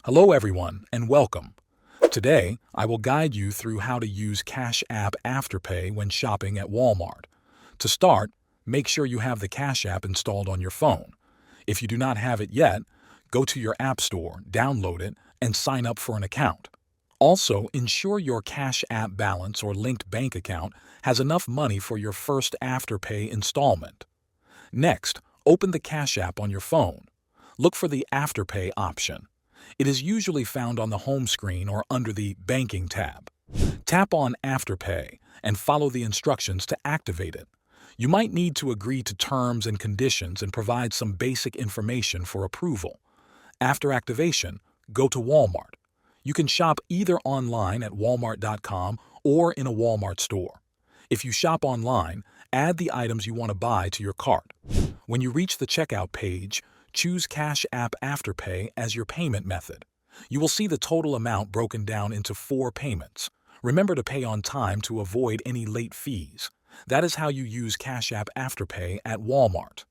Hello everyone and welcome. Today, I will guide you through how to use Cash App Afterpay when shopping at Walmart. To start, make sure you have the Cash App installed on your phone. If you do not have it yet, go to your App Store, download it, and sign up for an account. Also, ensure your Cash App balance or linked bank account has enough money for your first Afterpay installment. Next, open the Cash App on your phone. Look for the Afterpay option. It is usually found on the home screen or under the Banking tab. Tap on Afterpay and follow the instructions to activate it. You might need to agree to terms and conditions and provide some basic information for approval. After activation, go to Walmart. You can shop either online at walmart.com or in a Walmart store. If you shop online, add the items you want to buy to your cart. When you reach the checkout page, choose Cash App Afterpay as your payment method. You will see the total amount broken down into 4 payments. Remember to pay on time to avoid any late fees. That is how you use Cash App Afterpay at Walmart.